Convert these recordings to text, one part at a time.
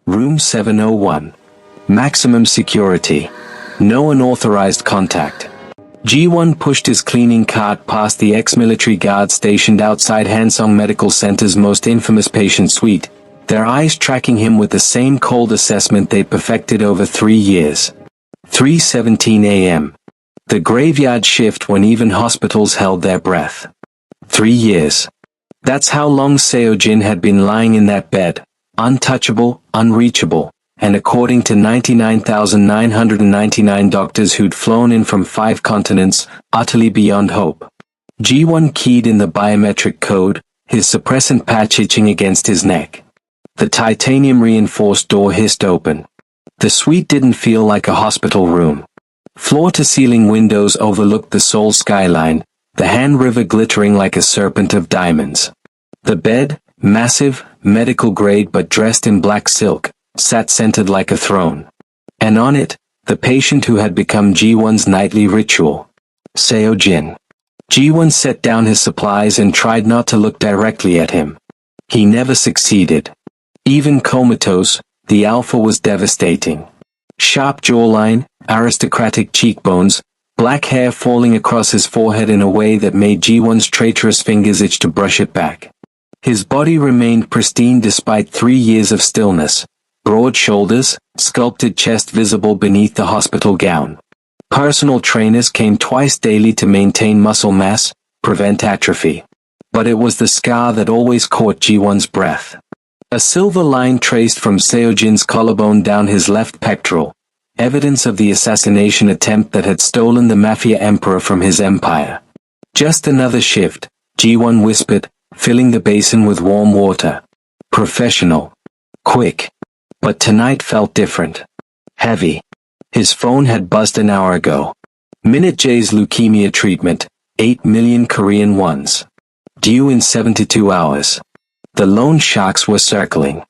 Room 701. Maximum security. No unauthorized contact. Ji-won pushed his cleaning cart past the ex-military guards stationed outside Hansong Medical Center's most infamous patient suite, their eyes tracking him with the same cold assessment they'd perfected over 3 years. 3:17 a.m. The graveyard shift when even hospitals held their breath. 3 years. That's how long Seo-jin had been lying in that bed, untouchable, unreachable, and according to 99,999 doctors who'd flown in from 5 continents, utterly beyond hope. Ji-won keyed in the biometric code, his suppressant patch itching against his neck. The titanium-reinforced door hissed open. The suite didn't feel like a hospital room. Floor-to-ceiling windows overlooked the Seoul skyline, the Han River glittering like a serpent of diamonds. The bed, massive, medical-grade but dressed in black silk, sat centered like a throne. And on it, the patient who had become Ji-won's nightly ritual. Seo-jin. Ji-won set down his supplies and tried not to look directly at him. He never succeeded. Even Comatose, the alpha, was devastating. Sharp jawline, aristocratic cheekbones, black hair falling across his forehead in a way that made Ji-won's traitorous fingers itch to brush it back. His body remained pristine despite 3 years of stillness. Broad shoulders, sculpted chest visible beneath the hospital gown. Personal trainers came twice daily to maintain muscle mass, prevent atrophy. But it was the scar that always caught Ji-won's breath. A silver line traced from Seo-jin's collarbone down his left pectoral, evidence of the assassination attempt that had stolen the Mafia emperor from his empire. Just another shift, Ji-won whispered, filling the basin with warm water. Professional. Quick. But tonight felt different. Heavy. His phone had buzzed an hour ago. Minute J's leukemia treatment, 8 million Korean wons. Due in 72 hours. The loan sharks were circling.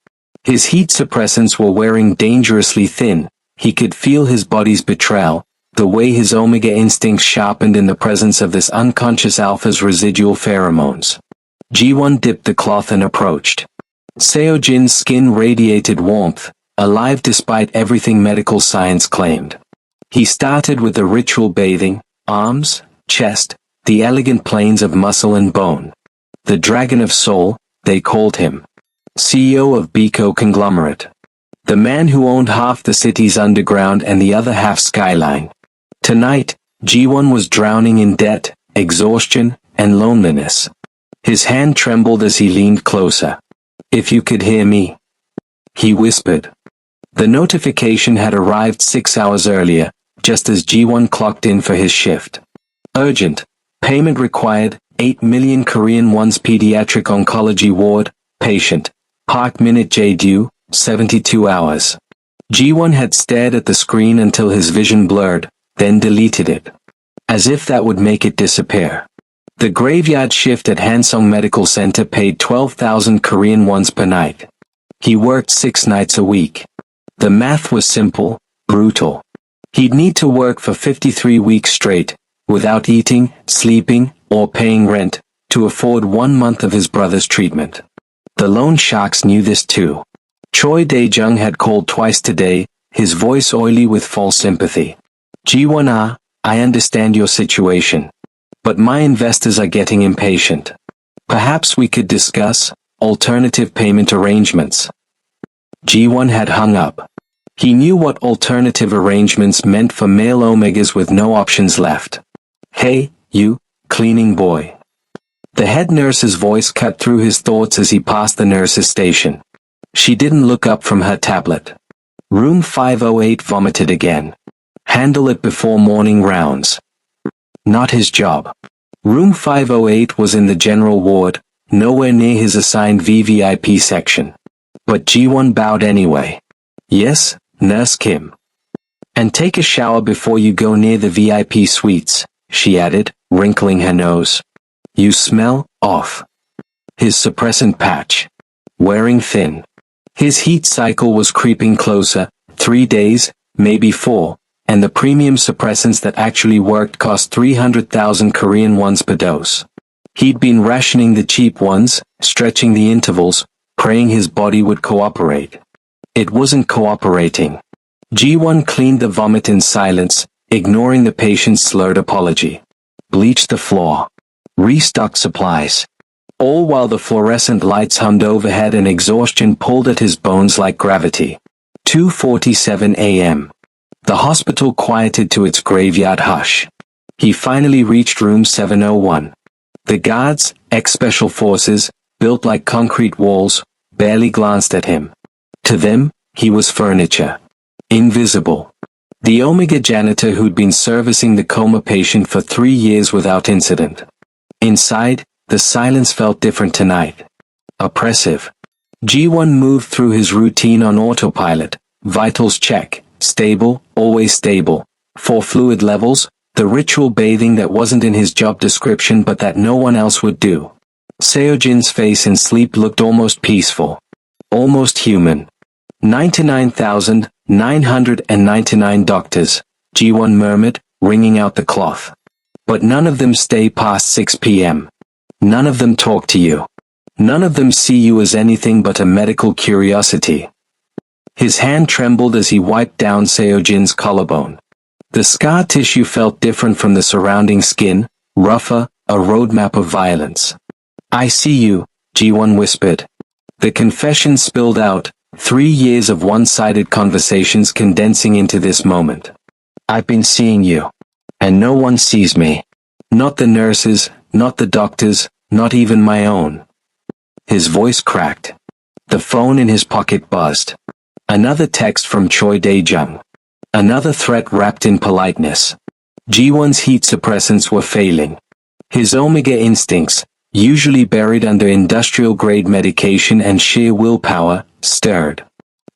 His heat suppressants were wearing dangerously thin. He could feel his body's betrayal, the way his omega instincts sharpened in the presence of this unconscious alpha's residual pheromones. Ji-won dipped the cloth and approached. Seo-jin's skin radiated warmth, alive despite everything medical science claimed. He started with the ritual bathing, arms, chest, the elegant planes of muscle and bone. The Dragon of Seoul, they called him. CEO of Biko Conglomerate. The man who owned half the city's underground and the other half skyline. Tonight, Ji-won was drowning in debt, exhaustion, and loneliness. His hand trembled as he leaned closer. "If you could hear me," he whispered. The notification had arrived 6 hours earlier, just as Ji-won clocked in for his shift. Urgent. Payment required, 8 million Korean won's pediatric oncology ward, patient. Park Minute J due, 72 hours. Ji-won had stared at the screen until his vision blurred, then deleted it. As if that would make it disappear. The graveyard shift at Hansong Medical Center paid 12,000 Korean wons per night. He worked 6 nights a week. The math was simple, brutal. He'd need to work for 53 weeks straight, without eating, sleeping, or paying rent, to afford 1 month of his brother's treatment. The loan sharks knew this too. Choi Dae-jung had called twice today, his voice oily with false sympathy. Ji-won, I understand your situation. But my investors are getting impatient. Perhaps we could discuss alternative payment arrangements. Ji-won had hung up. He knew what alternative arrangements meant for male omegas with no options left. "Hey, you, cleaning boy." The head nurse's voice cut through his thoughts as he passed the nurse's station. She didn't look up from her tablet. Room 508 vomited again. Handle it before morning rounds. Not his job. Room 508 was in the general ward, nowhere near his assigned VVIP section. But Ji-won bowed anyway. "Yes, Nurse Kim. And take a shower before you go near the VIP suites," she added, wrinkling her nose. "You smell off." His suppressant patch. Wearing thin. His heat cycle was creeping closer, 3 days, maybe 4, and the premium suppressants that actually worked cost 300,000 Korean wons per dose. He'd been rationing the cheap ones, stretching the intervals, praying his body would cooperate. It wasn't cooperating. G1 cleaned the vomit in silence, ignoring the patient's slurred apology. Bleached the floor. Restocked supplies. All while the fluorescent lights hummed overhead and exhaustion pulled at his bones like gravity. 2:47 a.m. The hospital quieted to its graveyard hush. He finally reached room 701. The guards, ex-special forces, built like concrete walls, barely glanced at him. To them, he was furniture. Invisible. The Omega janitor who'd been servicing the coma patient for 3 years without incident. Inside, the silence felt different tonight. Oppressive. G1 moved through his routine on autopilot. Vitals check. Stable, always stable. 4 fluid levels. The ritual bathing that wasn't in his job description but that no one else would do. Seojin's face in sleep looked almost peaceful. Almost human. 99,999 doctors, G1 murmured, wringing out the cloth. But none of them stay past 6 p.m. None of them talk to you. None of them see you as anything but a medical curiosity. His hand trembled as he wiped down Seojin's collarbone. The scar tissue felt different from the surrounding skin, rougher, a roadmap of violence. I see you, G1 whispered. The confession spilled out, 3 years of one-sided conversations condensing into this moment. I've been seeing you. And no one sees me. Not the nurses, not the doctors, not even my own. His voice cracked. The phone in his pocket buzzed. Another text from Choi Dae-jung. Another threat wrapped in politeness. G1's heat suppressants were failing. His Omega instincts, usually buried under industrial-grade medication and sheer willpower, stirred.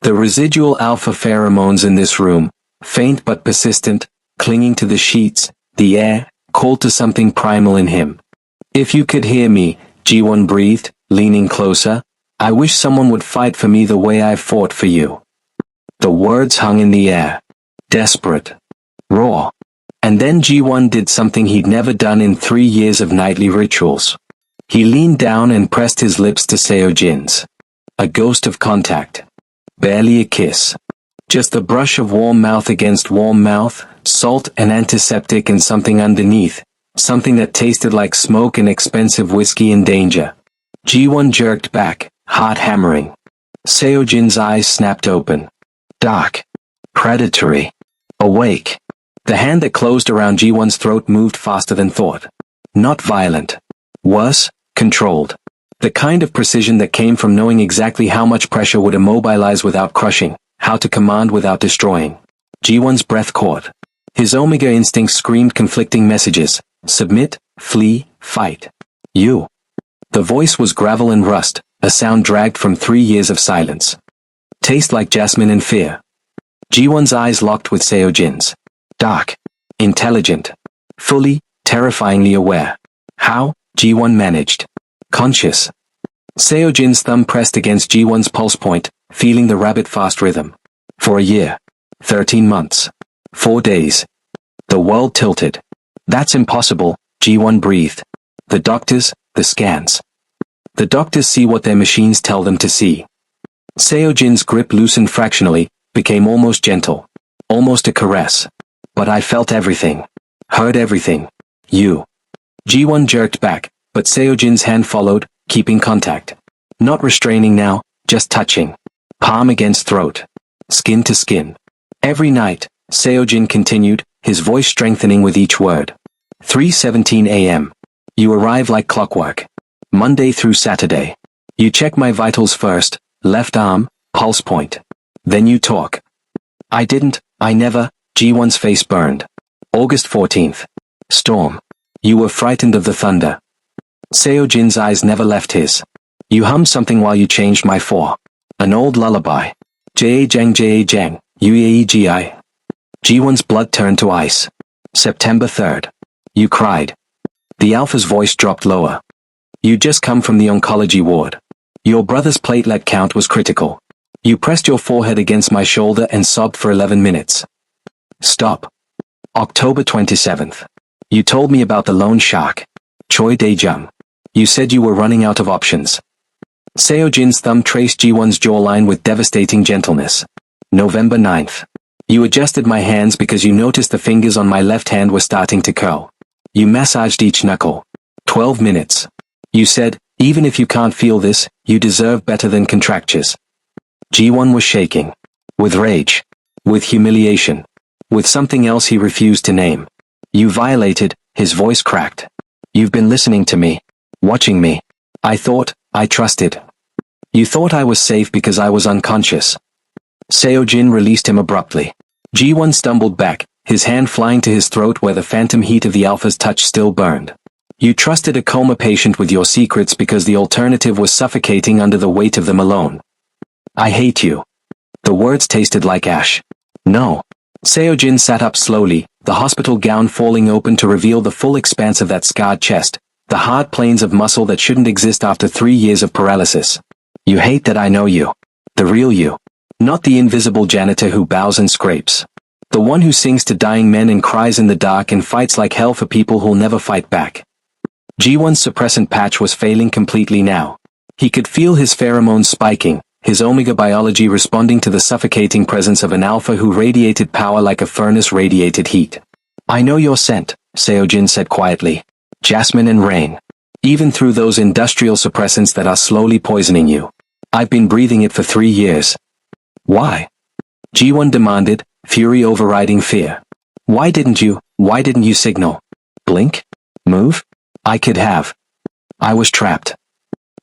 The residual alpha pheromones in this room, faint but persistent, clinging to the sheets, the air, called to something primal in him. If you could hear me, G1 breathed, leaning closer, I wish someone would fight for me the way I've fought for you. The words hung in the air. Desperate. Raw. And then G1 did something he'd never done in 3 years of nightly rituals. He leaned down and pressed his lips to Seojin's. A ghost of contact. Barely a kiss. Just the brush of warm mouth against warm mouth, salt and antiseptic and something underneath, something that tasted like smoke and expensive whiskey in danger. G1 jerked back, heart hammering. Seojin's eyes snapped open. Dark. Predatory. Awake. The hand that closed around G1's throat moved faster than thought. Not violent. Worse, controlled. The kind of precision that came from knowing exactly how much pressure would immobilize without crushing, how to command without destroying. G1's breath caught. His Omega instincts screamed conflicting messages. Submit, flee, fight. You. The voice was gravel and rust, a sound dragged from 3 years of silence. Taste like jasmine and fear. G1's eyes locked with Seojin's. Dark. Intelligent. Fully, terrifyingly aware. How? G1 managed. Conscious. Seojin's thumb pressed against G1's pulse point, feeling the rabbit-fast rhythm. For a year. 13 months. 4 days. The world tilted. That's impossible, G1 breathed. The doctors, the scans. The doctors see what their machines tell them to see. Seojin's grip loosened fractionally, became almost gentle. Almost a caress. But I felt everything. Heard everything. You. G1 jerked back, but Seojin's hand followed, keeping contact. Not restraining now, just touching. Palm against throat. Skin to skin. Every night, Seojin continued, his voice strengthening with each word. 3:17 a.m. You arrive like clockwork. Monday through Saturday. You check my vitals first, left arm, pulse point. Then you talk. I didn't, I never, G1's face burned. August 14th. Storm. You were frightened of the thunder. Seojin's eyes never left his. You hummed something while you changed my 4. An old lullaby. Jang, Ueegi. G1's blood turned to ice. September 3rd. You cried. The alpha's voice dropped lower. You just come from the oncology ward. Your brother's platelet count was critical. You pressed your forehead against my shoulder and sobbed for 11 minutes. Stop. October 27th. You told me about the loan shark. Choi Dae-jung. You said you were running out of options. Seo-jin's thumb traced Ji-won's jawline with devastating gentleness. November 9th. You adjusted my hands because you noticed the fingers on my left hand were starting to curl. You massaged each knuckle. 12 minutes. You said, even if you can't feel this, you deserve better than contractures. Ji-won was shaking. With rage. With humiliation. With something else he refused to name. You violated, his voice cracked. You've been listening to me. Watching me. I trusted. You thought I was safe because I was unconscious. Seo-jin released him abruptly. Ji-won stumbled back, his hand flying to his throat where the phantom heat of the alpha's touch still burned. You trusted a coma patient with your secrets because the alternative was suffocating under the weight of them alone. I hate you. The words tasted like ash. No. Seo-jin sat up slowly, the hospital gown falling open to reveal the full expanse of that scarred chest, the hard planes of muscle that shouldn't exist after 3 years of paralysis. You hate that I know you. The real you. Not the invisible janitor who bows and scrapes. The one who sings to dying men and cries in the dark and fights like hell for people who'll never fight back. Ji-won's suppressant patch was failing completely now. He could feel his pheromones spiking, his omega biology responding to the suffocating presence of an alpha who radiated power like a furnace radiated heat. I know your scent, Seo-jin said quietly. Jasmine and rain. Even through those industrial suppressants that are slowly poisoning you. I've been breathing it for 3 years. Why? Ji-won demanded, fury overriding fear. Why didn't you signal? Blink? Move? I could have. I was trapped.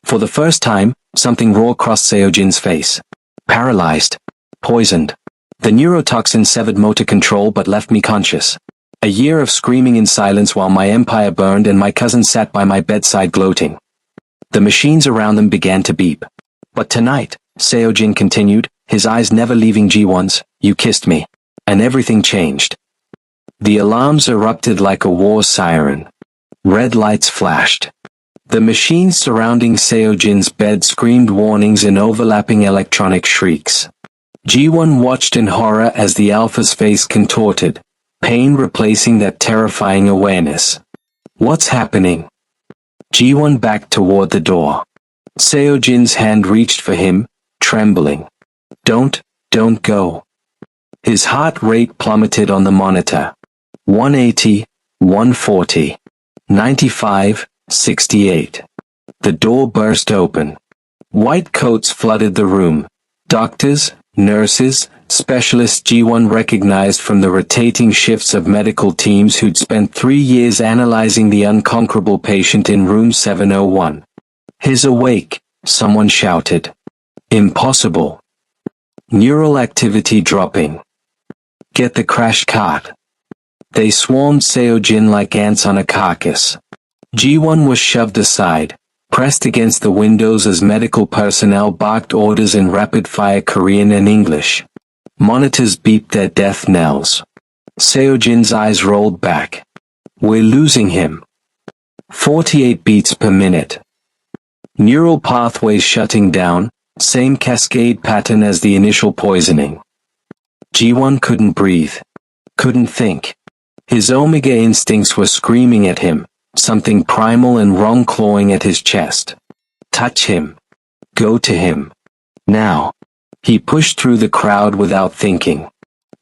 For the first time, something raw crossed Seo-jin's face. Paralyzed. Poisoned. The neurotoxin severed motor control but left me conscious. A year of screaming in silence while my empire burned and my cousin sat by my bedside gloating. The machines around them began to beep. But tonight, Seo-jin continued, his eyes never leaving Ji-won's, you kissed me. And everything changed. The alarms erupted like a war siren. Red lights flashed. The machines surrounding Seo-jin's bed screamed warnings in overlapping electronic shrieks. Ji-won watched in horror as the alpha's face contorted, pain replacing that terrifying awareness. What's happening? Ji-won backed toward the door. Seo-jin's hand reached for him, trembling. Don't go. His heart rate plummeted on the monitor. 180, 140. 95, 68. The door burst open. White coats flooded the room. Doctors, nurses, specialists Ji-won recognized from the rotating shifts of medical teams who'd spent 3 years analyzing the unconquerable patient in room 701. He's awake, someone shouted. Impossible. Neural activity dropping. Get the crash cart. They swarmed Seo-jin like ants on a carcass. Ji-won was shoved aside, pressed against the windows as medical personnel barked orders in rapid-fire Korean and English. Monitors beeped their death knells. Seo-jin's eyes rolled back. We're losing him. 48 beats per minute. Neural pathways shutting down, same cascade pattern as the initial poisoning. Ji-won couldn't breathe. Couldn't think. His omega instincts were screaming at him, something primal and wrong clawing at his chest. Touch him. Go to him. Now. He pushed through the crowd without thinking.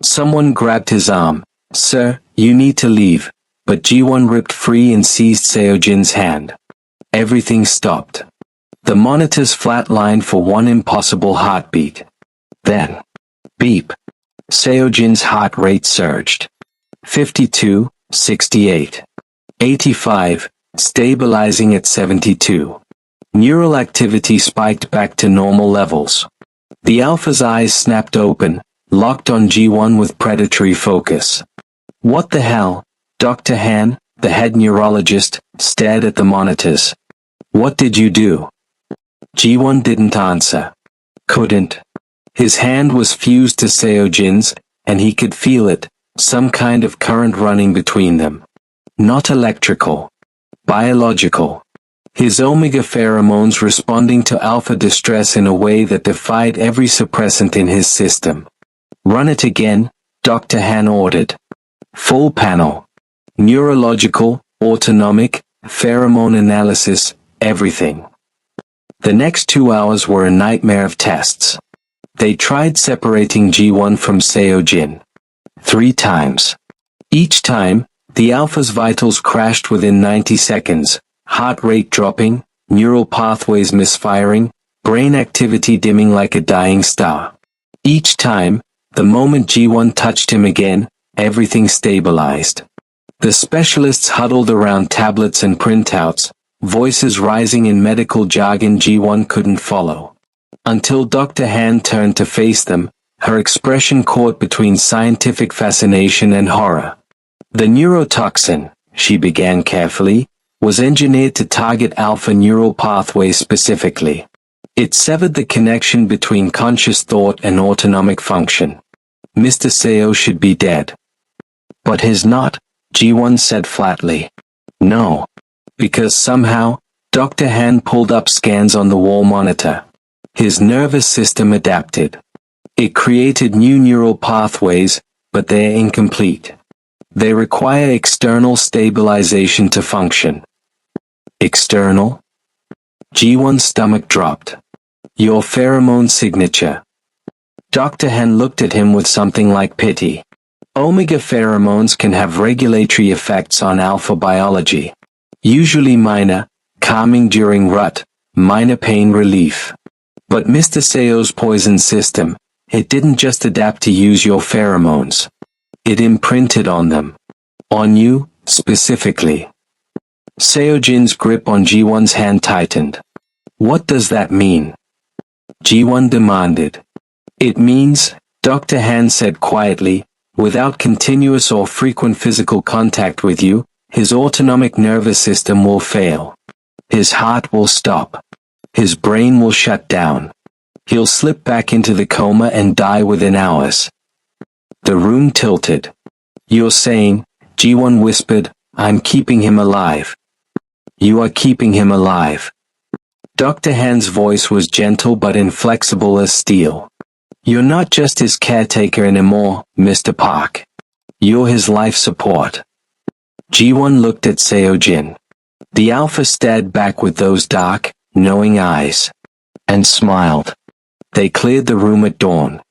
Someone grabbed his arm. Sir, you need to leave. But Ji-won ripped free and seized Seo-jin's hand. Everything stopped. The monitors flatlined for one impossible heartbeat. Then. Beep. Seo-jin's heart rate surged. 52, 68. 85, stabilizing at 72. Neural activity spiked back to normal levels. The alpha's eyes snapped open, locked on Ji-won with predatory focus. What the hell? Dr. Han, the head neurologist, stared at the monitors. What did you do? Ji-won didn't answer. Couldn't. His hand was fused to Seo-jin's, and he could feel it, some kind of current running between them. Not electrical. Biological. His omega pheromones responding to alpha distress in a way that defied every suppressant in his system. Run it again, Dr. Han ordered. Full panel. Neurological, autonomic, pheromone analysis, everything. The next 2 hours were a nightmare of tests. They tried separating G1 from Seo-jin 3 times. Each time, the Alpha's vitals crashed within 90 seconds, heart rate dropping, neural pathways misfiring, brain activity dimming like a dying star. Each time, the moment G1 touched him again, everything stabilized. The specialists huddled around tablets and printouts, voices rising in medical jargon G1 couldn't follow. Until Dr. Han turned to face them, her expression caught between scientific fascination and horror. The neurotoxin, she began carefully, was engineered to target alpha neural pathways specifically. It severed the connection between conscious thought and autonomic function. Mr. Seo should be dead. But he's not, G1 said flatly. No. Because somehow, Dr. Han pulled up scans on the wall monitor. His nervous system adapted. It created new neural pathways, but they're incomplete. They require external stabilization to function. External? G1's stomach dropped. Your pheromone signature. Dr. Han looked at him with something like pity. Omega pheromones can have regulatory effects on alpha biology. Usually minor, calming during rut, minor pain relief. But Mr. Seo's poison system, it didn't just adapt to use your pheromones. It imprinted on them. On you, specifically. Seo-jin's grip on G1's hand tightened. What does that mean? G1 demanded. It means, Dr. Han said quietly, without continuous or frequent physical contact with you, his autonomic nervous system will fail. His heart will stop. His brain will shut down. He'll slip back into the coma and die within hours. The room tilted. You're saying, G1 whispered, I'm keeping him alive. You are keeping him alive. Dr. Han's voice was gentle but inflexible as steel. You're not just his caretaker anymore, Mr. Park. You're his life support. G1 looked at Seo-jin. The Alpha stared back with those dark, knowing eyes. And smiled. They cleared the room at dawn.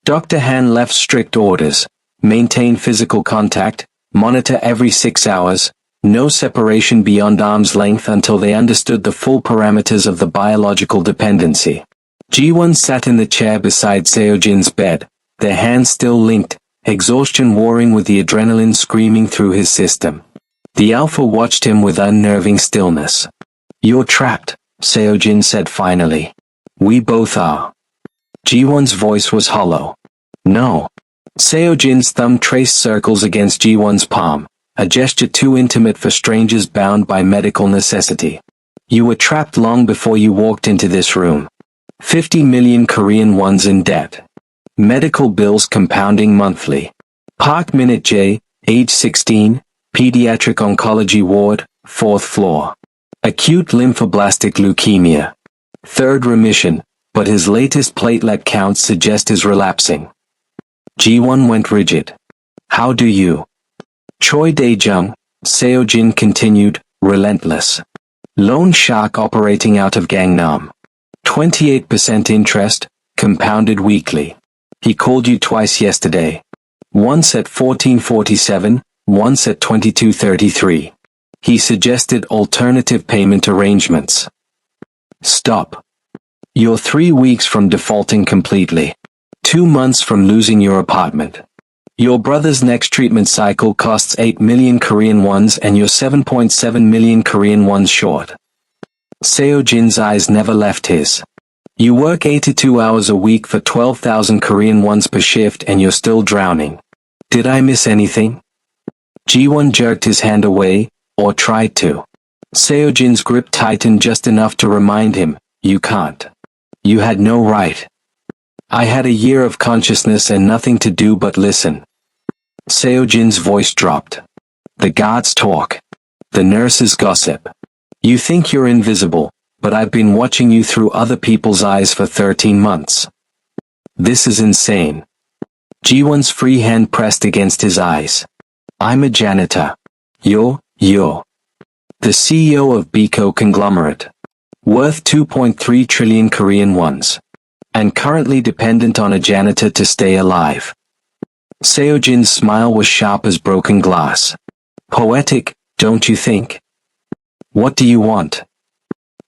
Dr. Han left strict orders. Maintain physical contact, monitor every 6 hours, no separation beyond arm's length until they understood the full parameters of the biological dependency. G1 sat in the chair beside Seo-jin's bed, their hands still linked, exhaustion warring with the adrenaline screaming through his system. The Alpha watched him with unnerving stillness. You're trapped, Seo-jin said finally. We both are. G1's voice was hollow. No. Seo-jin's thumb traced circles against G1's palm, a gesture too intimate for strangers bound by medical necessity. You were trapped long before you walked into this room. 50 million Korean wons in debt. Medical bills compounding monthly. Park Minute J, age 16, pediatric oncology ward, 4th floor. Acute lymphoblastic leukemia. 3rd remission, but his latest platelet counts suggest is relapsing. G1 went rigid. How do you? Choi Dae-jung, Seo-jin continued, relentless. Loan shark operating out of Gangnam. 28% interest, compounded weekly. He called you twice yesterday. Once at 14:47, once at 22:33. He suggested alternative payment arrangements. Stop. You're 3 weeks from defaulting completely. 2 months from losing your apartment. Your brother's next treatment cycle costs 8 million Korean wons and you're 7.7 million Korean wons short. Seo-jin's eyes never left his. You work 82 hours a week for 12,000 Korean wons per shift and you're still drowning. Did I miss anything? G1 jerked his hand away, or tried to. Seo-jin's grip tightened just enough to remind him, you can't. You had no right. I had a year of consciousness and nothing to do but listen. Seo-jin's voice dropped. The guards talk. The nurses gossip. You think you're invisible, but I've been watching you through other people's eyes for 13 months. This is insane. G1's free hand pressed against his eyes. I'm a janitor. You're the CEO of Biko conglomerate. worth 2.3 trillion Korean wons, and currently dependent on a janitor to stay alive. Seojin's smile was sharp as broken glass. Poetic, don't you think? What do you want?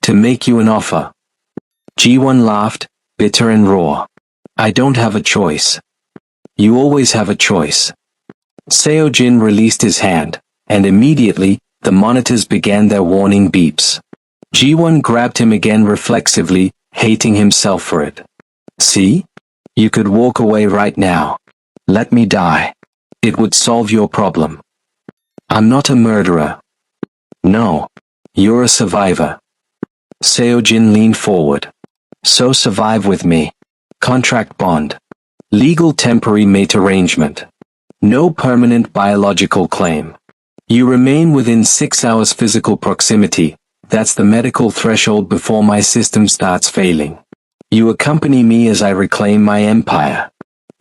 To make you an offer. Ji-won laughed, bitter and raw. I don't have a choice. You always have a choice. Seojin released his hand, and immediately, the monitors began their warning beeps. Ji-won grabbed him again reflexively, hating himself for it. See? You could walk away right now. Let me die. It would solve your problem. I'm not a murderer. No. You're a survivor. Seojin leaned forward. So survive with me. Contract bond. Legal temporary mate arrangement. No permanent biological claim. You remain within 6 hours physical proximity. That's the medical threshold before my system starts failing. You accompany me as I reclaim my empire.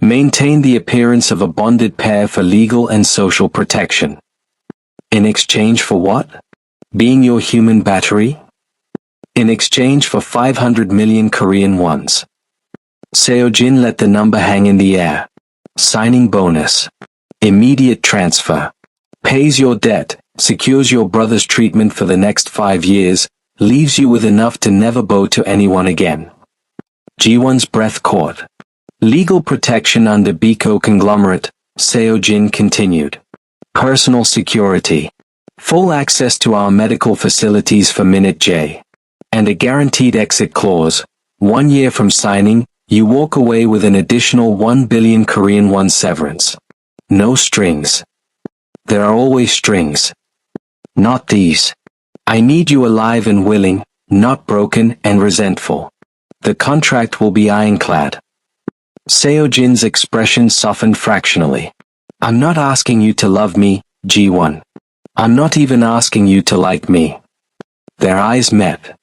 Maintain the appearance of a bonded pair for legal and social protection. In exchange for what? Being your human battery? In exchange for 500 million Korean wons. Seojin let the number hang in the air. Signing bonus. Immediate transfer. Pays your debt, secures your brother's treatment for the next 5 years, leaves you with enough to never bow to anyone again. Ji-won's breath caught. Legal protection under Biko conglomerate, Seojin continued. Personal security. Full access to our medical facilities for Minute J. And a guaranteed exit clause. 1 year from signing, you walk away with an additional 1 billion Korean won severance. No strings. There are always strings. Not these. I need you alive and willing, not broken and resentful. The contract will be ironclad. Seojin's expression softened fractionally. I'm not asking you to love me, Ji-won. I'm not even asking you to like me. Their eyes met.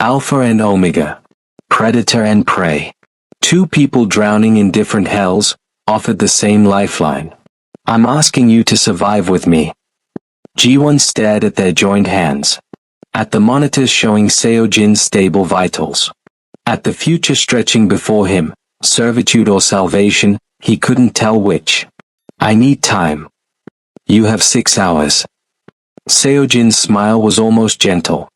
Alpha and Omega. Predator and prey. Two people drowning in different hells, offered the same lifeline. I'm asking you to survive with me. Ji-won stared at their joined hands. At the monitors showing Seojin's stable vitals. At the future stretching before him, servitude or salvation, he couldn't tell which. I need time. You have 6 hours. Seojin's smile was almost gentle.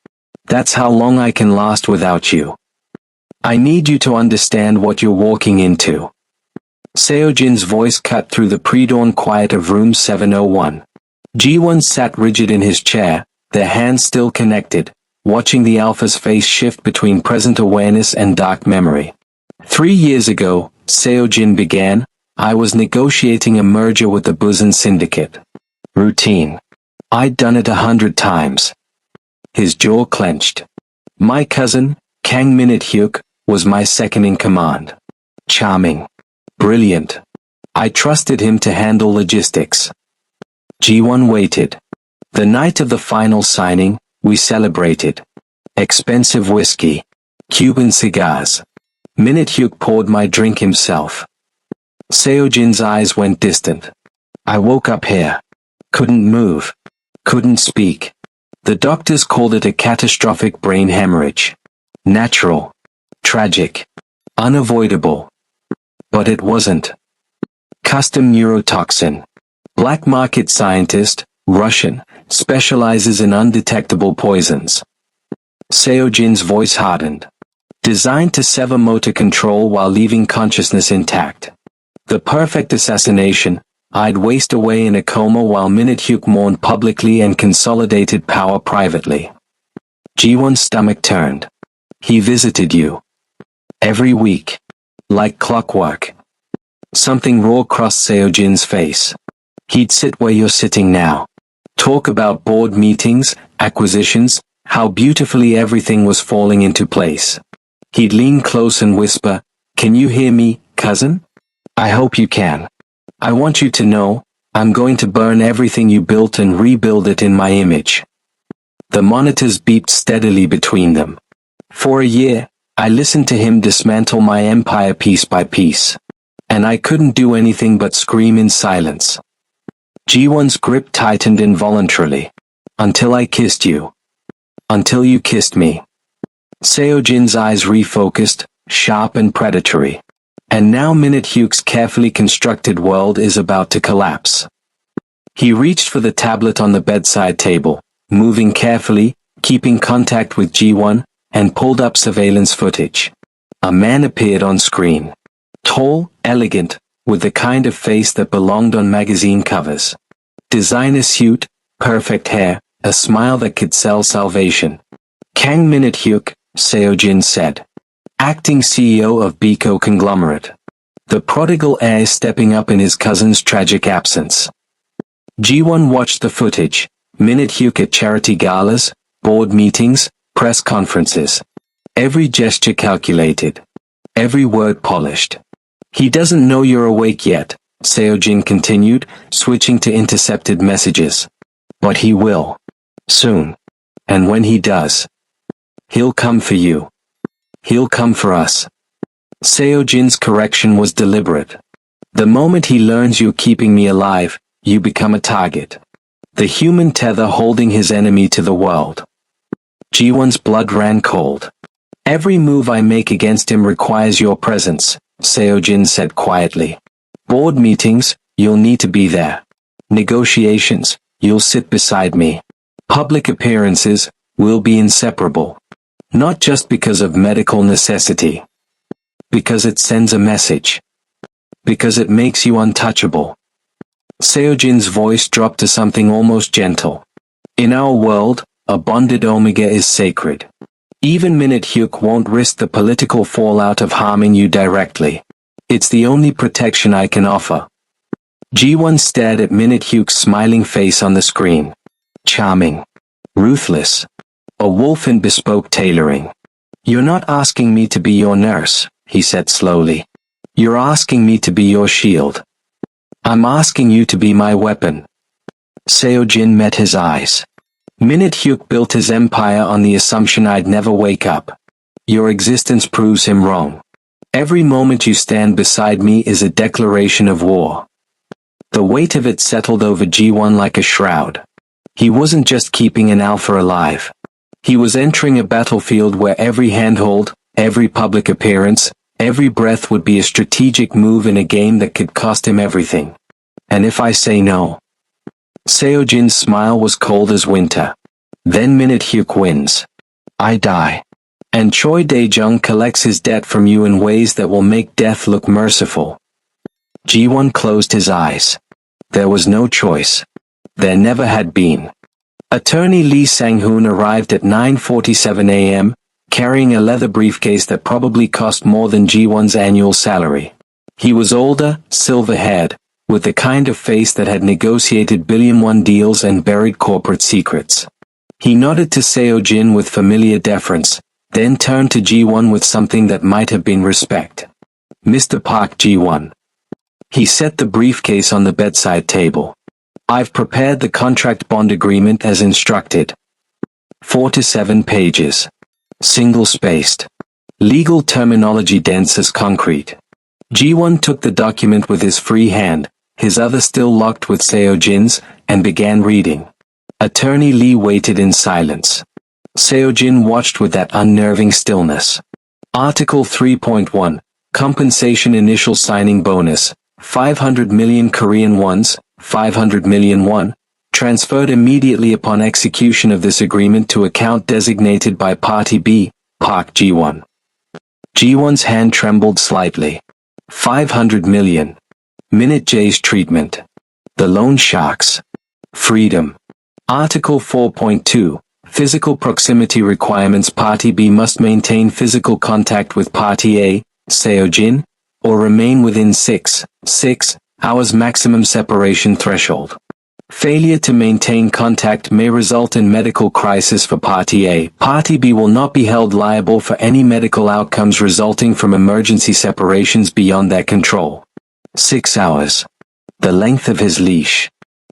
That's how long I can last without you. I need you to understand what you're walking into. Seojin's voice cut through the pre-dawn quiet of room 701. Ji-won sat rigid in his chair, their hands still connected, watching the Alpha's face shift between present awareness and dark memory. 3 years ago, Seojin began, I was negotiating a merger with the Busan Syndicate. Routine. I'd done it 100 times. His jaw clenched. My cousin, Kang Minute-hyuk, was my second in command. Charming. Brilliant. I trusted him to handle logistics. Ji-won waited. The night of the final signing, we celebrated. Expensive whiskey. Cuban cigars. Minute-hyuk poured my drink himself. Seojin's eyes went distant. I woke up here. Couldn't move. Couldn't speak. The doctors called it a catastrophic brain hemorrhage. Natural. Tragic. Unavoidable. But it wasn't. Custom neurotoxin. Black market scientist, Russian, specializes in undetectable poisons. Seojin's voice hardened. Designed to sever motor control while leaving consciousness intact. The perfect assassination. I'd waste away in a coma while Minute-hyuk mourned publicly and consolidated power privately. Ji-won's stomach turned. He visited you. Every week. Like clockwork. Something raw crossed Seojin's face. He'd sit where you're sitting now. Talk about board meetings, acquisitions, how beautifully everything was falling into place. He'd lean close and whisper, Can you hear me, cousin? I hope you can. I want you to know, I'm going to burn everything you built and rebuild it in my image. The monitors beeped steadily between them. For a year, I listened to him dismantle my empire piece by piece. And I couldn't do anything but scream in silence. Ji-won's grip tightened involuntarily. Until I kissed you. Until you kissed me. Seojin's eyes refocused, sharp and predatory. And now Minute Hyuk's carefully constructed world is about to collapse. He reached for the tablet on the bedside table, moving carefully, keeping contact with Ji-won, and pulled up surveillance footage. A man appeared on screen. Tall, elegant, with the kind of face that belonged on magazine covers. Designer suit, perfect hair, a smile that could sell salvation. Kang Minute Hyuk, Seojin said. Acting CEO of Biko Conglomerate. The prodigal heir stepping up in his cousin's tragic absence. Ji-won watched the footage, Minute Hyuk at charity galas, board meetings, press conferences. Every gesture calculated. Every word polished. He doesn't know you're awake yet, Seojin continued, switching to intercepted messages. But he will. Soon. And when he does, he'll come for you. He'll come for us. Seojin's correction was deliberate. The moment he learns you're keeping me alive, you become a target. The human tether holding his enemy to the world. Ji-won's blood ran cold. Every move I make against him requires your presence, Seojin said quietly. Board meetings, you'll need to be there. Negotiations, you'll sit beside me. Public appearances, we'll be inseparable. Not just because of medical necessity. Because it sends a message. Because it makes you untouchable. Seojin's voice dropped to something almost gentle. In our world, a bonded omega is sacred. Even Minute Hyuk won't risk the political fallout of harming you directly. It's the only protection I can offer. Ji-won stared at Minute Hyuk's smiling face on the screen. Charming. Ruthless. A wolf in bespoke tailoring. You're not asking me to be your nurse, he said slowly. You're asking me to be your shield. I'm asking you to be my weapon. Seojin met his eyes. Minute Hyuk built his empire on the assumption I'd never wake up. Your existence proves him wrong. Every moment you stand beside me is a declaration of war. The weight of it settled over Ji-won like a shroud. He wasn't just keeping an alpha alive. He was entering a battlefield where every handhold, every public appearance, every breath would be a strategic move in a game that could cost him everything. And if I say no? Seojin's smile was cold as winter. Then Minute Hyuk wins. I die. And Choi Dae-jung collects his debt from you in ways that will make death look merciful. Ji-won closed his eyes. There was no choice. There never had been. Attorney Lee Sang-hoon arrived at 9:47 a.m., carrying a leather briefcase that probably cost more than Ji-won's annual salary. He was older, silver-haired, with the kind of face that had negotiated billion-won deals and buried corporate secrets. He nodded to Seojin with familiar deference, then turned to Ji-won with something that might have been respect. Mr. Park Ji-won. He set the briefcase on the bedside table. I've prepared the contract bond agreement as instructed. 4 to 7 pages. Single-spaced. Legal terminology dense as concrete. Ji-won took the document with his free hand, his other still locked with Seojin's, and began reading. Attorney Lee waited in silence. Seojin watched with that unnerving stillness. Article 3.1, Compensation Initial Signing Bonus, 500 million Korean wons, 500 million won, transferred immediately upon execution of this agreement to account designated by Party B, Park Ji-won. Ji-won's hand trembled slightly. 500 million. Minute J's treatment. The loan sharks. Freedom. Article 4.2. Physical proximity requirements. Party B must maintain physical contact with Party A, Seojin, or remain within 6 hours maximum separation threshold. Failure to maintain contact may result in medical crisis for Party A. Party B will not be held liable for any medical outcomes resulting from emergency separations beyond their control. 6 hours. The length of his leash.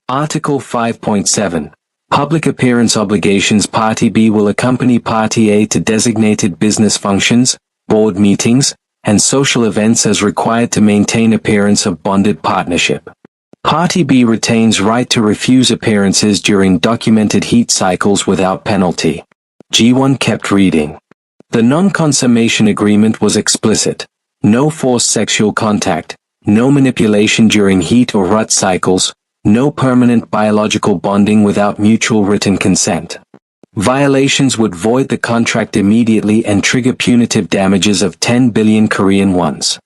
Article 5.7. Public appearance obligations. Party B will accompany Party A to designated business functions, board meetings, and social events as required to maintain appearance of bonded partnership. Party B retains right to refuse appearances during documented heat cycles without penalty. Ji-won kept reading. The non-consummation agreement was explicit. No forced sexual contact, no manipulation during heat or rut cycles, no permanent biological bonding without mutual written consent. Violations would void the contract immediately and trigger punitive damages of 10 billion Korean wons.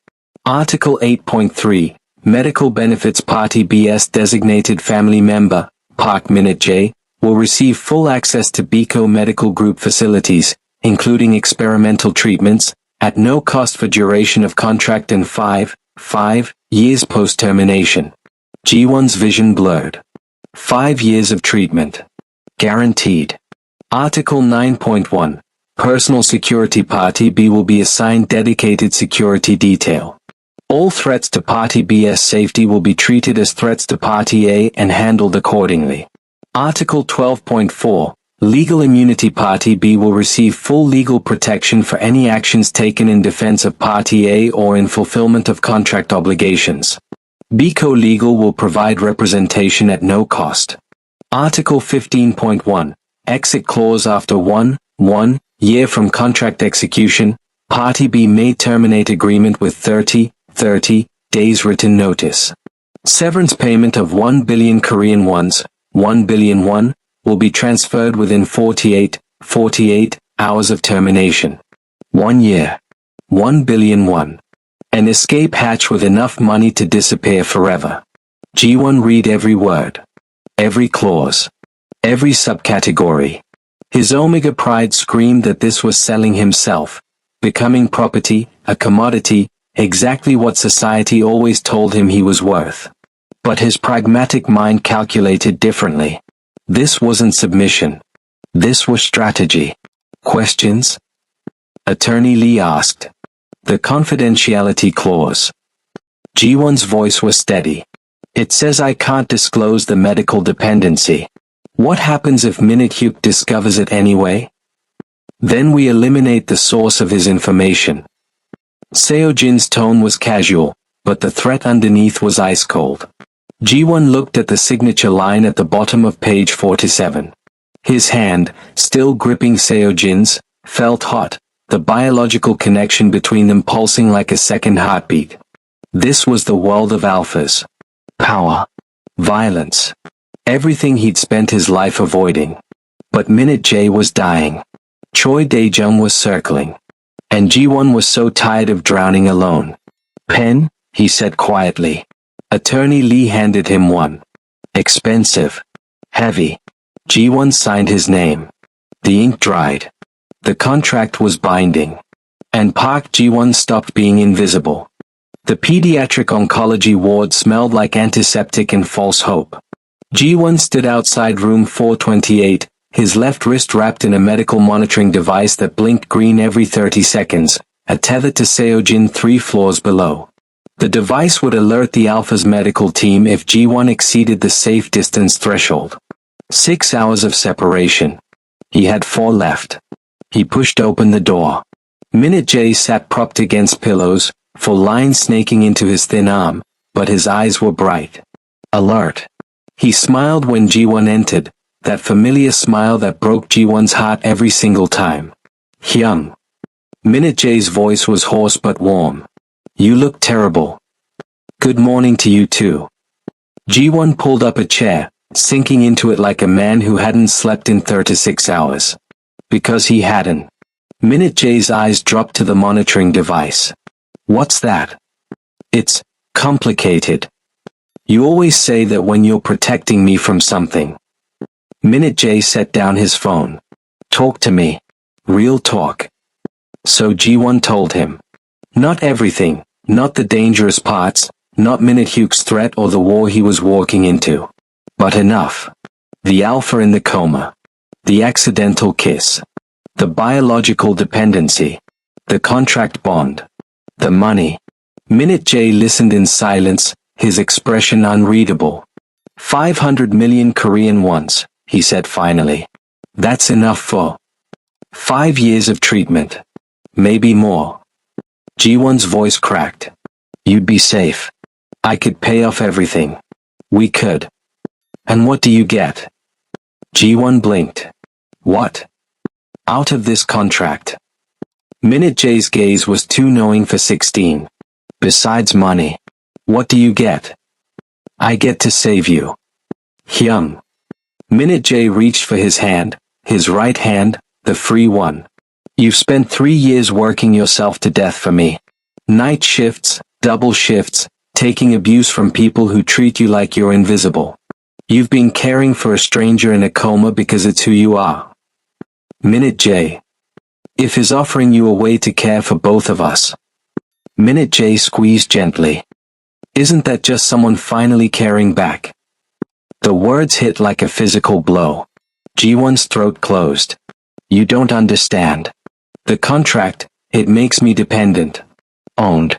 Article 8.3, Medical Benefits. Party B's designated family member, Park Min-jae, will receive full access to Biko Medical Group facilities, including experimental treatments, at no cost for duration of contract and 5 years post-termination. Ji-won's vision blurred. 5 years of treatment. Guaranteed. Article 9.1. Personal security. Party B will be assigned dedicated security detail. All threats to Party B's safety will be treated as threats to Party A and handled accordingly. Article 12.4. Legal immunity. Party B will receive full legal protection for any actions taken in defense of Party A or in fulfillment of contract obligations. Biko Legal will provide representation at no cost. Article 15.1. Exit clause. After 1 year from contract execution, Party B may terminate agreement with 30 days written notice. Severance payment of 1 billion Korean wons, 1 billion won, will be transferred within 48 hours of termination. 1 year. 1 billion won. An escape hatch with enough money to disappear forever. Ji-won read every word. Every clause. Every subcategory. His Omega pride screamed that this was selling himself, becoming property, a commodity, exactly what society always told him he was worth. But his pragmatic mind calculated differently. This wasn't submission. This was strategy. Questions? Attorney Lee asked. The confidentiality clause. Ji-won's voice was steady. It says I can't disclose the medical dependency. What happens if Min-hyuk discovers it anyway? Then we eliminate the source of his information. Seo-jin's tone was casual, but the threat underneath was ice cold. Ji-won looked at the signature line at the bottom of page 47. His hand, still gripping Seo-jin's, felt hot, the biological connection between them pulsing like a second heartbeat. This was the world of alphas. Power. Violence. Everything he'd spent his life avoiding. But Min-jae was dying. Choi Dae-jung was circling. And Ji-won was so tired of drowning alone. Pen, he said quietly. Attorney Lee handed him one. Expensive. Heavy. Ji-won signed his name. The ink dried. The contract was binding. And Park Ji-won stopped being invisible. The pediatric oncology ward smelled like antiseptic and false hope. Ji-won stood outside room 428, his left wrist wrapped in a medical monitoring device that blinked green every 30 seconds, a tether to Seo-jin 3 floors below. The device would alert the Alpha's medical team if Ji-won exceeded the safe distance threshold. 6 hours of separation. He had 4 left. He pushed open the door. Min-jae sat propped against pillows, full lines snaking into his thin arm, but his eyes were bright. Alert. He smiled when Ji-won entered, that familiar smile that broke Ji-won's heart every single time. Hyung. Min-jae's voice was hoarse but warm. You look terrible. Good morning to you too. Ji-won pulled up a chair, sinking into it like a man who hadn't slept in 36 hours. Because he hadn't. Min-jae's eyes dropped to the monitoring device. What's that? It's complicated. You always say that when you're protecting me from something. Min-jae set down his phone. Talk to me. Real talk. So Ji-won told him. Not everything, not the dangerous parts, not Min-hyuk's threat or the war he was walking into. But enough. The Alpha in the coma. The accidental kiss. The biological dependency. The contract bond. The money. Min-jae listened in silence, his expression unreadable. 500 million Korean wons, he said finally. That's enough for 5 years of treatment. Maybe more. Ji-won's voice cracked. You'd be safe. I could pay off everything. We could. And what do you get? Ji-won blinked. What? Out of this contract. Minute J's gaze was too knowing for 16. Besides money. What do you get? I get to save you. Hyung. Minute J reached for his hand, his right hand, the free one. You've spent 3 years working yourself to death for me. Night shifts, double shifts, taking abuse from people who treat you like you're invisible. You've been caring for a stranger in a coma because it's who you are. Minute J. If is offering you a way to care for both of us. Minute J squeezed gently. Isn't that just someone finally caring back? The words hit like a physical blow. Ji-won's throat closed. You don't understand. The contract, it makes me dependent. Owned.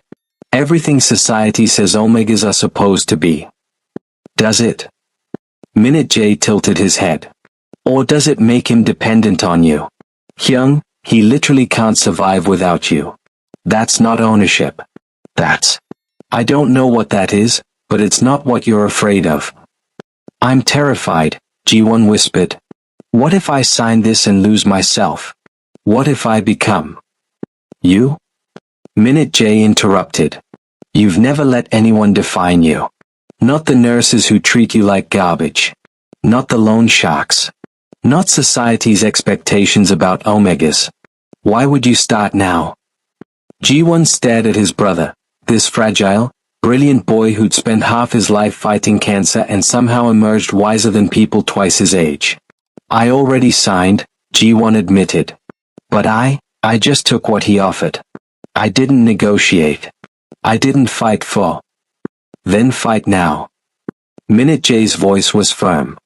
Everything society says Omegas are supposed to be. Does it? Minute J tilted his head. Or does it make him dependent on you? Hyung, he literally can't survive without you. That's not ownership. That's... I don't know what that is, but it's not what you're afraid of. I'm terrified, Ji-won whispered. What if I sign this and lose myself? What if I become... you? Minute J interrupted. You've never let anyone define you. Not the nurses who treat you like garbage. Not the loan sharks. Not society's expectations about Omegas. Why would you start now? Ji-won stared at his brother, this fragile, brilliant boy who'd spent half his life fighting cancer and somehow emerged wiser than people twice his age. I already signed, Ji-won admitted. But I just took what he offered. I didn't negotiate. I didn't fight for. Then fight now. Minute J's voice was firm.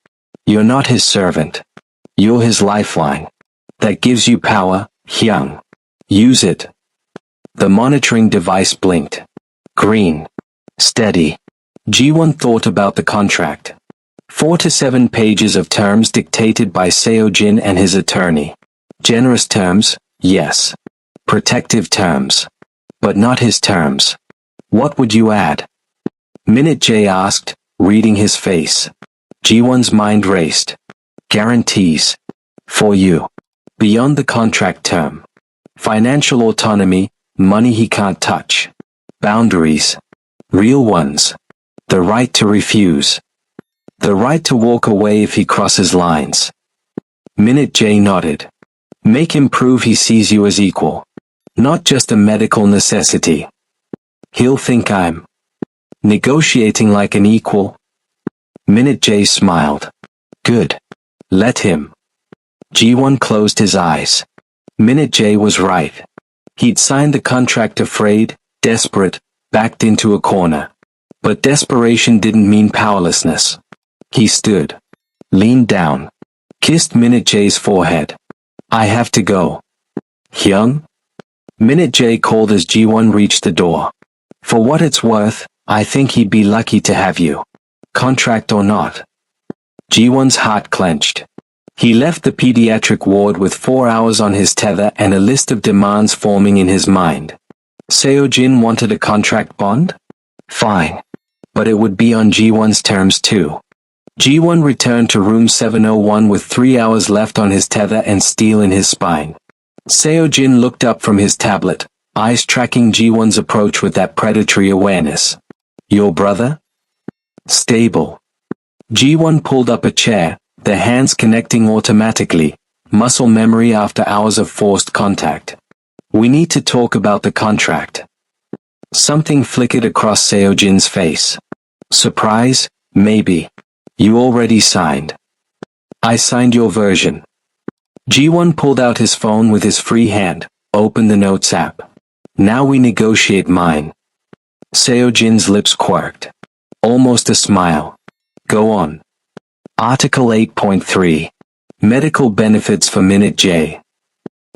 You're not his servant. You're his lifeline. That gives you power, Hyung. Use it. The monitoring device blinked. Green. Steady. Ji-won thought about the contract. 4 to 7 pages of terms dictated by Seo-jin and his attorney. Generous terms, yes. Protective terms. But not his terms. What would you add? Minute J asked, reading his face. Ji-won's mind raced. Guarantees. For you. Beyond the contract term. Financial autonomy, money he can't touch. Boundaries. Real ones. The right to refuse. The right to walk away if he crosses lines. Minute J nodded. Make him prove he sees you as equal. Not just a medical necessity. He'll think I'm negotiating like an equal. Minute J smiled. Good. Let him. Ji-won closed his eyes. Minute J was right. He'd signed the contract afraid, desperate, backed into a corner. But desperation didn't mean powerlessness. He stood. Leaned down. Kissed Minute J's forehead. I have to go. Hyung? Minute J called as Ji-won reached the door. For what it's worth, I think he'd be lucky to have you. Contract or not. Ji-won's heart clenched. He left the pediatric ward with 4 hours on his tether and a list of demands forming in his mind. Seo-jin wanted a contract bond? Fine. But it would be on Ji-won's terms too. Ji-won returned to room 701 with 3 hours left on his tether and steel in his spine. Seo-jin looked up from his tablet, eyes tracking Ji-won's approach with that predatory awareness. Your brother? Stable. Ji-won pulled up a chair, their hands connecting automatically, muscle memory after hours of forced contact. We need to talk about the contract. Something flickered across Seo-jin's face. Surprise, maybe. You already signed. I signed your version. Ji-won pulled out his phone with his free hand, opened the Notes app. Now we negotiate mine. Seo-jin's lips quirked. Almost a smile. Go on. Article 8.3. Medical benefits for Minute J.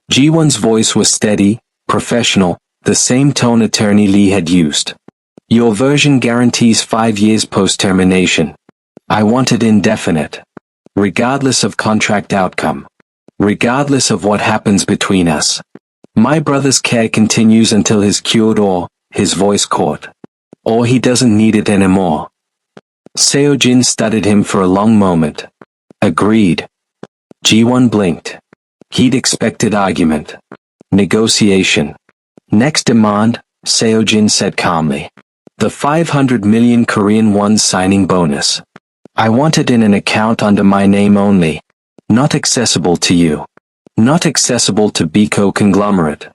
Ji-won's voice was steady, professional, the same tone attorney Lee had used. Your version guarantees 5 years post-termination. I want it indefinite. Regardless of contract outcome. Regardless of what happens between us. My brother's care continues until he's cured or, his voice caught. Or he doesn't need it anymore. Seo-jin studied him for a long moment. Agreed. Ji-won blinked. He'd expected argument. Negotiation. Next demand, Seojin said calmly. The 500 million Korean won signing bonus. I want it in an account under my name only. Not accessible to you. Not accessible to Biko conglomerate.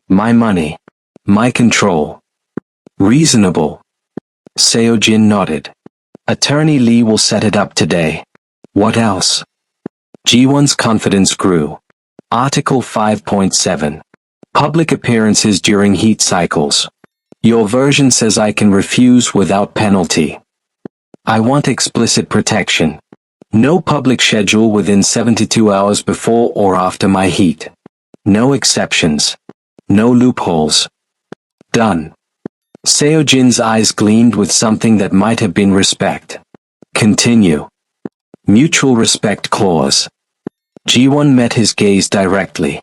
My money. My control. Reasonable. Seojin nodded. Attorney Lee will set it up today. What else? Ji-won's confidence grew. Article 5.7. Public appearances during heat cycles. Your version says I can refuse without penalty. I want explicit protection. No public schedule within 72 hours before or after my heat. No exceptions. No loopholes. Done. Seojin's eyes gleamed with something that might have been respect. Continue. Mutual respect clause. Ji-won met his gaze directly.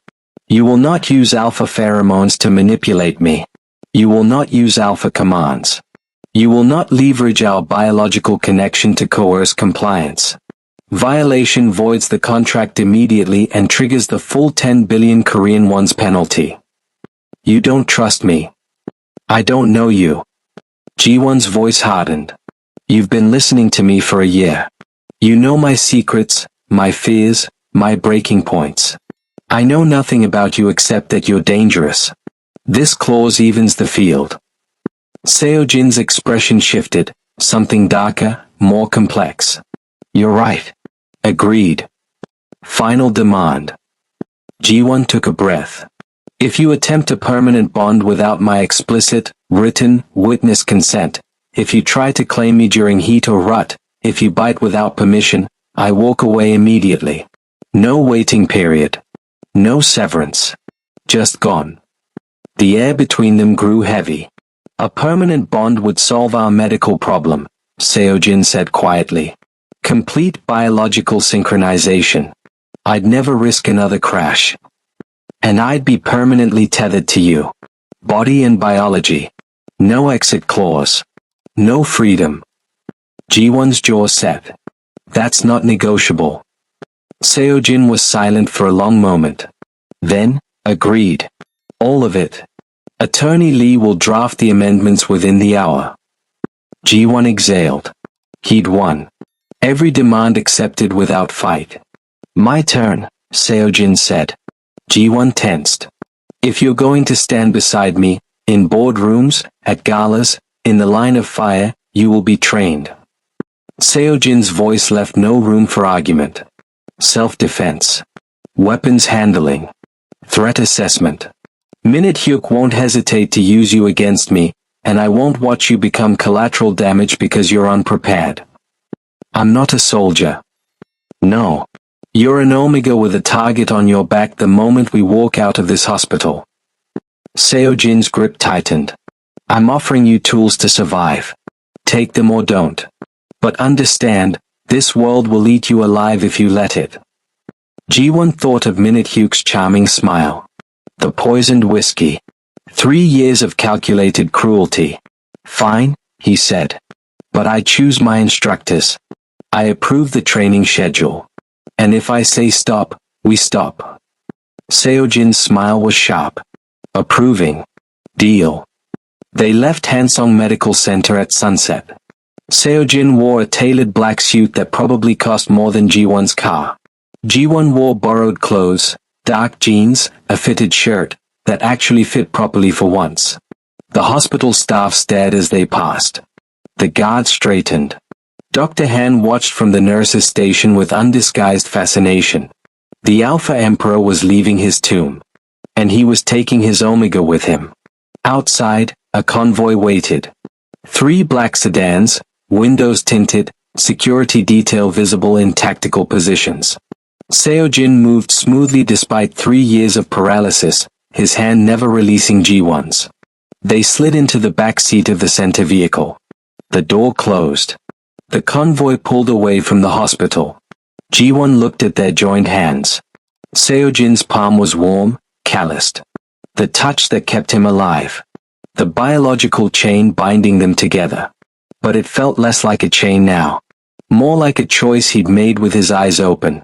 You will not use alpha pheromones to manipulate me. You will not use alpha commands. You will not leverage our biological connection to coerce compliance. Violation voids the contract immediately and triggers the full 10 billion Korean won's penalty. You don't trust me. I don't know you. Ji-won's voice hardened. You've been listening to me for a year. You know my secrets, my fears, my breaking points. I know nothing about you except that you're dangerous. This clause evens the field. Seojin's expression shifted, something darker, more complex. You're right. Agreed. Final demand. Ji-won took a breath. If you attempt a permanent bond without my explicit, written, witness consent, if you try to claim me during heat or rut, if you bite without permission, I walk away immediately. No waiting period. No severance. Just gone. The air between them grew heavy. A permanent bond would solve our medical problem, Seojin said quietly. Complete biological synchronization. I'd never risk another crash. And I'd be permanently tethered to you. Body and biology. No exit clause. No freedom. Ji-won's jaw set. That's not negotiable. Seojin was silent for a long moment. Then, agreed. All of it. Attorney Lee will draft the amendments within the hour. Ji-won exhaled. He'd won. Every demand accepted without fight. My turn, Seojin said. Ji-won tensed. If you're going to stand beside me, in boardrooms, at galas, in the line of fire, you will be trained. Seojin's voice left no room for argument. Self-defense. Weapons handling. Threat assessment. Minute Hyuk won't hesitate to use you against me, and I won't watch you become collateral damage because you're unprepared. I'm not a soldier. No. You're an Omega with a target on your back the moment we walk out of this hospital. Seojin's grip tightened. I'm offering you tools to survive. Take them or don't. But understand, this world will eat you alive if you let it. Ji-won thought of Minute Hyuk's charming smile. The poisoned whiskey. 3 years of calculated cruelty. Fine, he said. But I choose my instructors. I approve the training schedule. And if I say stop, we stop. Seojin's smile was sharp. Approving. Deal. They left Hansong Medical Center at sunset. Seojin wore a tailored black suit that probably cost more than Ji-won's car. Ji-won wore borrowed clothes, dark jeans, a fitted shirt, that actually fit properly for once. The hospital staff stared as they passed. The guard straightened. Dr. Han watched from the nurse's station with undisguised fascination. The Alpha Emperor was leaving his tomb. And he was taking his Omega with him. Outside, a convoy waited. 3 black sedans, windows tinted, security detail visible in tactical positions. Seojin moved smoothly despite 3 years of paralysis, his hand never releasing Ji-won's. They slid into the back seat of the center vehicle. The door closed. The convoy pulled away from the hospital. Ji-won looked at their joined hands. Seojin's palm was warm, calloused. The touch that kept him alive. The biological chain binding them together. But it felt less like a chain now. More like a choice he'd made with his eyes open.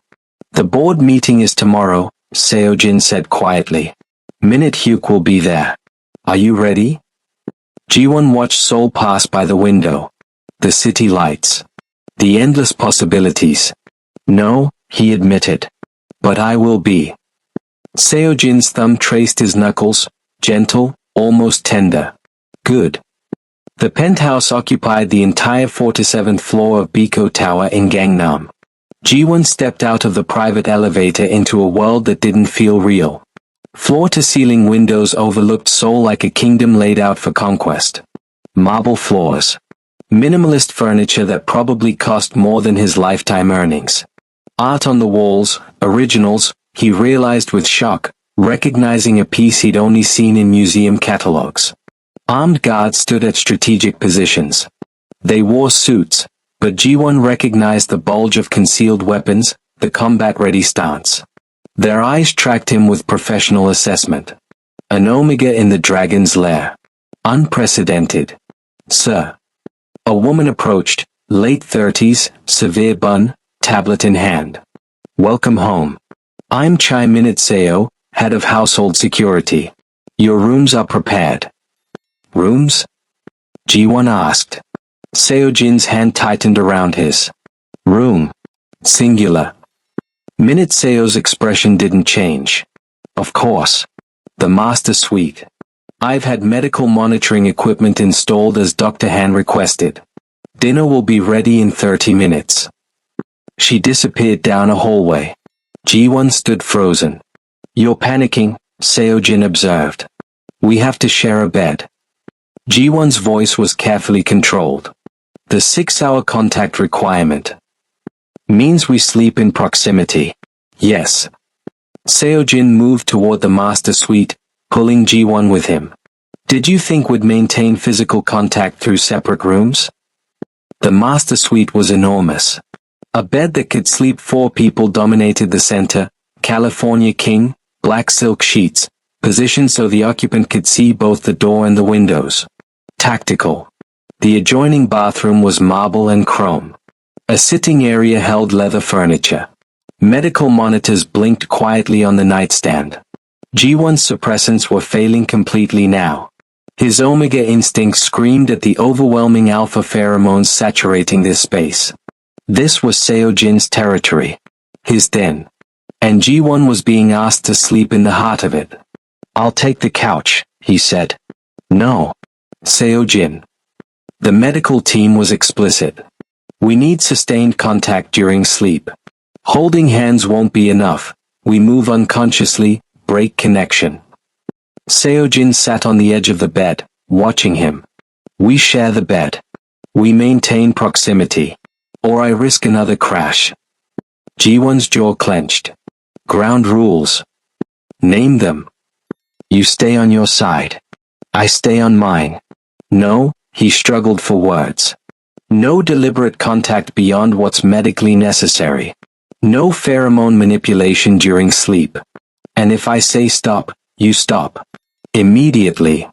The board meeting is tomorrow, Seojin said quietly. Minute Hyuk will be there. Are you ready? Ji-won watched Seoul pass by the window. The city lights. The endless possibilities. No, he admitted. But I will be. Seo-jin's thumb traced his knuckles, gentle, almost tender. Good. The penthouse occupied the entire 47th floor of Biko Tower in Gangnam. Ji-won stepped out of the private elevator into a world that didn't feel real. Floor-to-ceiling windows overlooked Seoul like a kingdom laid out for conquest. Marble floors. Minimalist furniture that probably cost more than his lifetime earnings. Art on the walls, originals, he realized with shock, recognizing a piece he'd only seen in museum catalogs. Armed guards stood at strategic positions. They wore suits, but Ji-won recognized the bulge of concealed weapons, the combat-ready stance. Their eyes tracked him with professional assessment. An Omega in the dragon's lair. Unprecedented. Sir. A woman approached, late 30s, severe bun, tablet in hand. Welcome home. I'm Chai Minute Seo, head of household security. Your rooms are prepared. Rooms? Ji-won asked. Seo-jin's hand tightened around his. Room. Singular. Minute Seo's expression didn't change. Of course. The master suite. I've had medical monitoring equipment installed as Dr. Han requested. Dinner will be ready in 30 minutes. She disappeared down a hallway. Ji-won stood frozen. You're panicking, Seo-jin observed. We have to share a bed. Ji-won's voice was carefully controlled. The 6-hour contact requirement. Means we sleep in proximity. Yes. Seo-jin moved toward the master suite, pulling Ji-won with him. Did you think we'd maintain physical contact through separate rooms? The master suite was enormous. A bed that could sleep 4 people dominated the center, California king, black silk sheets, positioned so the occupant could see both the door and the windows. Tactical. The adjoining bathroom was marble and chrome. A sitting area held leather furniture. Medical monitors blinked quietly on the nightstand. Ji-won's suppressants were failing completely now. His Omega instinct screamed at the overwhelming alpha pheromones saturating this space. This was Seo-jin's territory. His den. And Ji-won was being asked to sleep in the heart of it. I'll take the couch, he said. No. Seo-jin. The medical team was explicit. We need sustained contact during sleep. Holding hands won't be enough. We move unconsciously, break connection. Seo-jin sat on the edge of the bed, watching him. We share the bed. We maintain proximity. Or I risk another crash. Ji-won's jaw clenched. Ground rules. Name them. You stay on your side. I stay on mine. No, he struggled for words. No deliberate contact beyond what's medically necessary. No pheromone manipulation during sleep. And if I say stop, you stop. Immediately.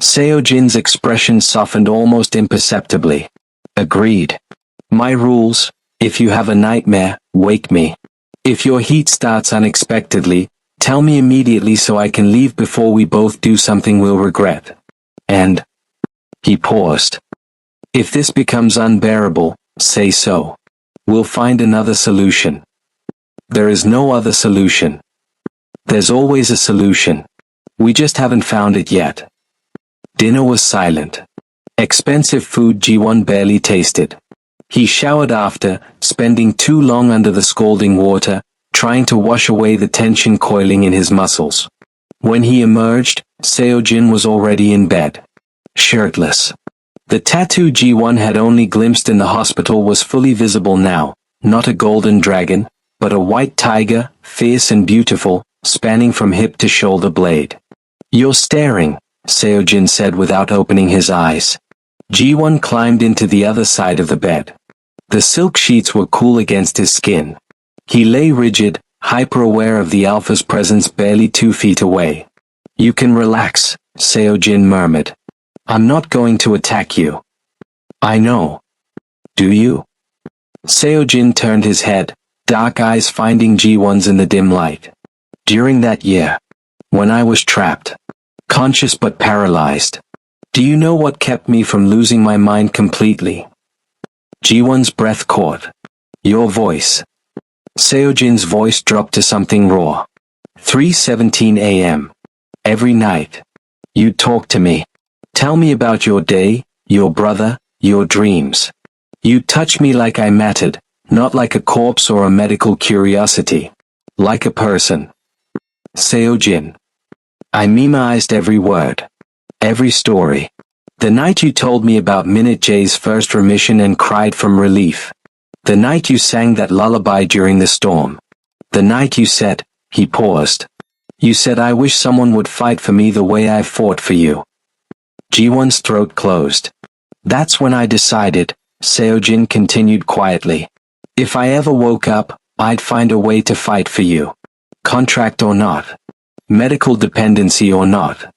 Seo-jin's expression softened almost imperceptibly. Agreed. My rules, if you have a nightmare, wake me. If your heat starts unexpectedly, tell me immediately so I can leave before we both do something we'll regret. And... He paused. If this becomes unbearable, say so. We'll find another solution. There is no other solution. There's always a solution. We just haven't found it yet. Dinner was silent. Expensive food Ji-won barely tasted. He showered after, spending too long under the scalding water, trying to wash away the tension coiling in his muscles. When he emerged, Seo-jin was already in bed. Shirtless. The tattoo Ji-won had only glimpsed in the hospital was fully visible now, not a golden dragon, but a white tiger, fierce and beautiful, spanning from hip to shoulder blade. You're staring, Seo-jin said without opening his eyes. Ji-won climbed into the other side of the bed. The silk sheets were cool against his skin. He lay rigid, hyper-aware of the alpha's presence barely 2 feet away. You can relax, Seo-jin murmured. I'm not going to attack you. I know. Do you? Seo-jin turned his head, dark eyes finding Ji-won's in the dim light. During that year, When I was trapped. Conscious but paralyzed. Do you know what kept me from losing my mind completely? Ji-won's breath caught. Your voice. Seojin's voice dropped to something raw. 3:17 a.m. Every night. You'd talk to me. Tell me about your day, your brother, your dreams. You'd touch me like I mattered, not like a corpse or a medical curiosity. Like a person. Seojin. I memoized every word. Every story. The night you told me about Minute J's first remission and cried from relief. The night you sang that lullaby during the storm. The night you said, he paused. You said I wish someone would fight for me the way I fought for you. Ji-won's throat closed. That's when I decided, Seojin continued quietly. If I ever woke up, I'd find a way to fight for you. Contract or not. Medical dependency or not.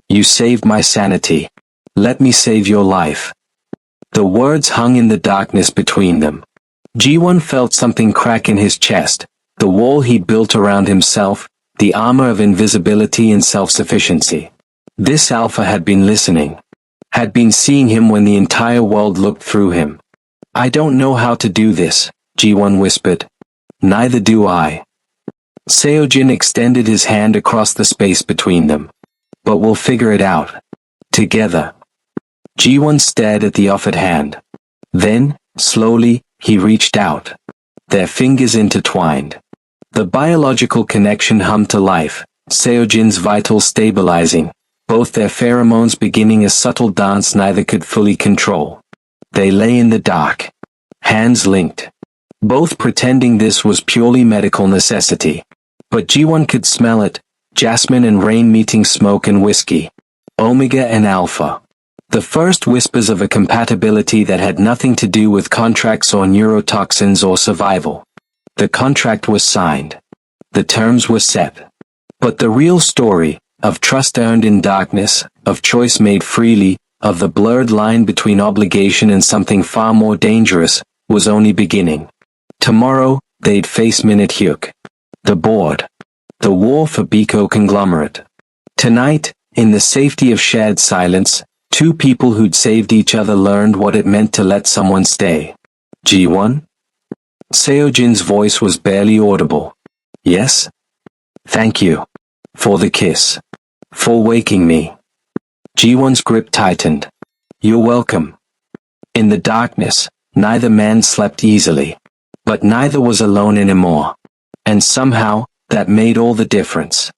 You saved my sanity. Let me save your life. The words hung in the darkness between them. Ji-won felt something crack in his chest, the wall he built around himself, the armor of invisibility and self-sufficiency. This alpha had been listening. Had been seeing him when the entire world looked through him. I don't know how to do this, Ji-won whispered. Neither do I. Seojin extended his hand across the space between them. But we'll figure it out. Together. Ji-won stared at the offered hand. Then, slowly, he reached out. Their fingers intertwined. The biological connection hummed to life, Seojin's vitals stabilizing, both their pheromones beginning a subtle dance neither could fully control. They lay in the dark. Hands linked. Both pretending this was purely medical necessity. But Ji-won could smell it, jasmine and rain meeting smoke and whiskey. Omega and alpha. The first whispers of a compatibility that had nothing to do with contracts or neurotoxins or survival. The contract was signed. The terms were set. But the real story, of trust earned in darkness, of choice made freely, of the blurred line between obligation and something far more dangerous, was only beginning. Tomorrow, they'd face Minute Hyuk. The board. The war for Biko conglomerate. Tonight, in the safety of shared silence, two people who'd saved each other learned what it meant to let someone stay. Ji-won? Seojin's voice was barely audible. Yes? Thank you. For the kiss. For waking me. Ji-won's grip tightened. You're welcome. In the darkness, neither man slept easily. But neither was alone anymore. And somehow, that made all the difference.